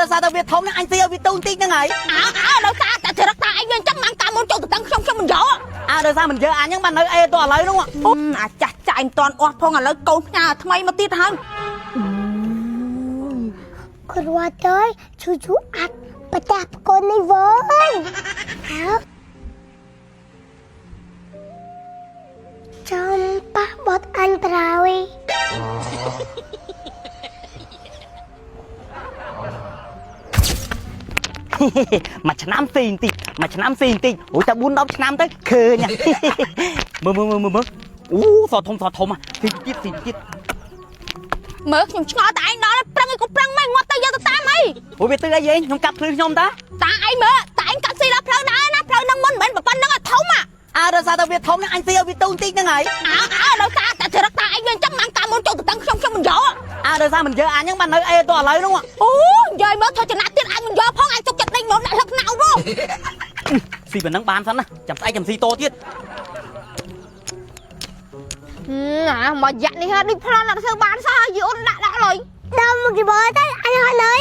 ដោយសារតែវាធំណាស់អញស៊ីឲ្យវាទូនតិចហ្នឹងហើយដោយសារតែចរិតតាអញវាអញ្ចឹងបានកាមុនចូលទៅទាំងខ្ញុំមិនយកដោយសារមិនយើអញហ្នឹងបាននៅអេតឥឡូវហ្នឹងអាចាស់ចាយមិនតាន់អស់ផងឥឡូវកូនផ្ញើថ្មីមកទៀតហើយគ្រាន់តែជូអាត់បតាប់កូននេះវើយចាំប៉ះបត់អញត្រើយមួយឆ្នាំស៊ីបន្តិចមួយឆ្នាំស៊ីបន្តិចអូតែ4 10ឆ្នាំទៅឃើញមើលអូសធំស៊ីទៀតមើលខ្ញុំឆ្ងល់តែឯងដល់ប្រឹងក៏ប្រឹងមកងាត់ទៅយកទៅតាមអីអូវាទៅអីឯងខ្ញុំកាប់ភ្លឺខ្ញុំតាអីមើលតែឯងកាប់ស៊ីដល់ផ្លូវដែរណាផ្លូវហ្នឹងមុនមិនមែនប៉ុណ្្នឹងធំដោយសារតែវាធំណាស់អញស៊ីឲ្យវាទូនតិចហ្នឹងហើយដោយសារតែចរិតតាឯងវាអញ្ចឹងបានកាមុនចូលទៅទាំងខ្ញុំមិនយកដោយសារមិនយើអញហ្នឹងបាននៅអេតឥឡូវហ្នឹងអូនិយាយមកធ្វើចំណាត់ទៀតអញមិនយកផងអញទុកចិត្តដេញមកដាក់លឹកណៅនោះស៊ីប៉ុណ្ណឹងបានសិនណាចាំស្អែកចាំស៊ីតទៀតមកយ៉ាក់នេះហ่าដូចប្លន់អត់ធ្វើបានសោះយីអូនដាក់លុយដល់មកគេបើទៅអញហត់ហើយ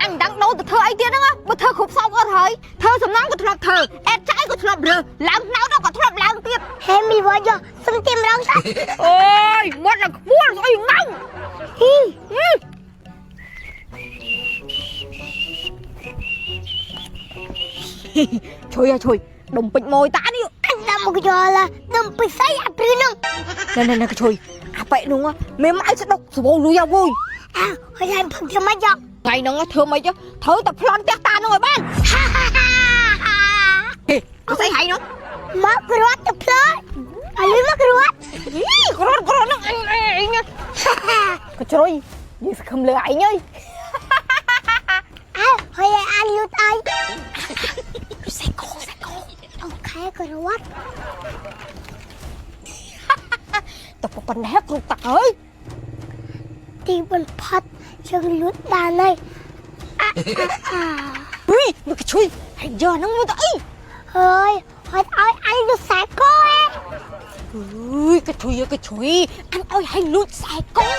អញមិនដឹងដូរទៅធ្វើអីទៀតហ្នឹងបើធ្វើគ្រប់សពអត់ហើយធ្វើសំណងក៏ធ្លាប់ធ្វើអេតចាយក៏ធ្លាប់រើឡើងណៅដល់ក៏ធ្លាប់ឡើងទៀតហេមីវ៉ាយកសុំទីមរងសាអូយមាត់ឡើងខ្ពស់ស្អីងៅជួយដុំពេជ្រម៉ួយតានេះអញដល់មកយកឡាដុំពេជ្រស្អីអាព្រឺនឹងណែជួយអាប៉ែនោះមេម៉ៅស្ដុកសបោលុយអ្វីហើយហើយផឹកធ្វើម៉េចយកថ្ងៃហ្នឹងធ្វើម៉េចត្រូវតែប្លន់ផ្ទះតានោះឲ្យបានអត់ស្អីហើយនោះមកគ្រាត់ទៅផ្លើអលីមកគ្រាត់ហ្នឹងអញក៏ជ្រុយនិយាយសង្ឃឹមលើឯងហើយហើយអញលូតអីសេកោអូខេគ្រាត់តើប៉ុណ្ណេះគ្រប់តាហើយទីបំផុតយើងលូតបានហើយមកជួយហើយយកហ្នឹងមកទៅអីហើយឲ្យអញលូតខ្សែកោក៏ជួយអញឲ្យឲ្យលូតខ្សែកោ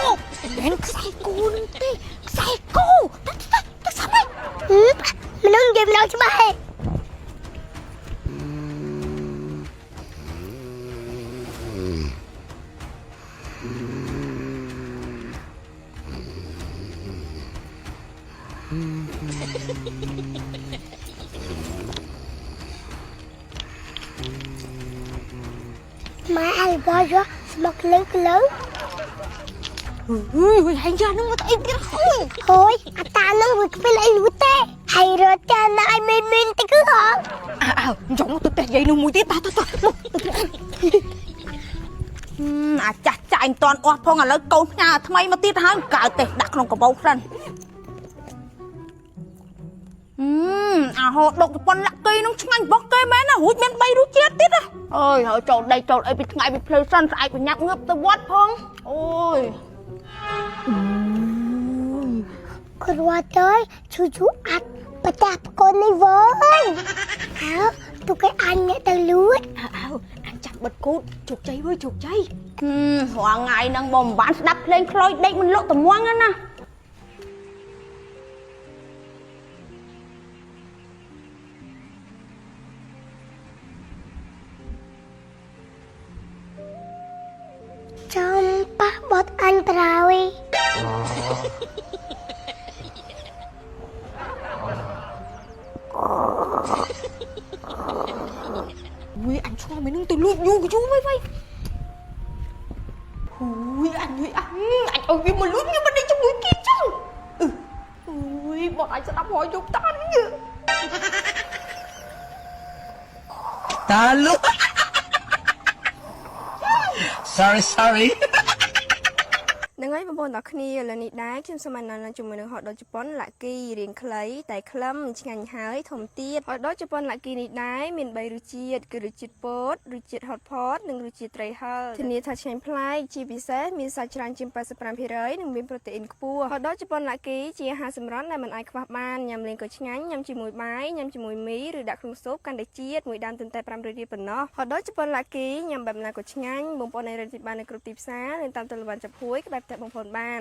មិនខ្សែកោនឹងទេខ្សែកោទៅសាប់ហើយមនុស្សនិយាយមិនច្បាស់ទេម៉ែអីបើយកស្មុកលើហើយយកហ្នឹងមកទៅអីទៀតហើយអាតាហ្នឹងវាគ្មានអីលូតទេហើយរត់ចានឲ្យមានតិចគឺហ៎ចង់ទៅផ្ទះយាយនោះមួយទៀតតអាចាស់ចាយមិនតាន់អស់ផងឥឡូវកូនផ្ញើថ្មីមកទៀតហើយកើតទេដាក់ក្នុងកាបូបខ្លះអាហូដុកទៅប៉ុនលាក់គេនឹងឆ្ងាញ់របស់គេមែនណារួចមាន3រសជាតិទៀតអើយហើយចូលដីចូលអីពីថ្ងៃពីភ្លឺសិនស្អែកបញ្ញាប់ងើបទៅវត្តផងអូយគ្រាន់តែជូអាត់បតាប់កូននេះវើយទុកឲ្យអញទៅលួចអញចាំបិទគូតជោគជ័យវើយជោគជ័យរាល់ថ្ងៃហ្នឹងបងមិនបានស្ដាប់ភ្លេងខ្លោចដេកមិនលក់ត្មងណាចាំប៉ះបត់អញត្រើយអញឆ្ងល់មិននឹងទៅលួចយូរវិញអញឲ្យវាមកលួចខ្ញុំមិនដេកជាមួយគេចឹងបងអាចស្ដាប់ហើយយកតានេះតាលុ sorry នឹងហើយបងប្អូនទាំងគ្នាឥឡូវនេះដែរខ្ញុំសូមណែនាំជាមួយនឹងហតដូជប៉ុនឡាគីរៀងខ្លីតែក្លឹមឆ្ងាញ់ហើយធំទៀតហតដូជប៉ុនឡាគីនេះដែរមាន3រសជាតិគឺរសជាតិពោតរសជាតិហតផតនិងរសជាតិត្រីហឹរធានាថាឆ្ងាញ់ប្លែកជាពិសេសមានសាច់ច្រើនជាង 85% និងមានប្រូតេអ៊ីនខ្ពស់ហតដូជប៉ុនឡាគីជាអាហារសម្រន់ដែលមិនអាចខ្វះបានញ៉ាំលេងក៏ឆ្ងាញ់ញ៉ាំជាមួយបាយញ៉ាំជាមួយមីឬដាក់ក្នុងស៊ុបកាន់តែជាតិមួយដាំទន្តែ500រៀលប៉ុណ្ណោះហតដូជប៉ុនឡាគីញ៉ាំបែបណាក៏ឆ្ងាញ់បងប្អូនអាចរកបាននៅគ្រប់ទីផ្សារនិងតាមទូរស័ព្ទចាប់ហួយក្បែរផ្ទះបងប្អូនបាន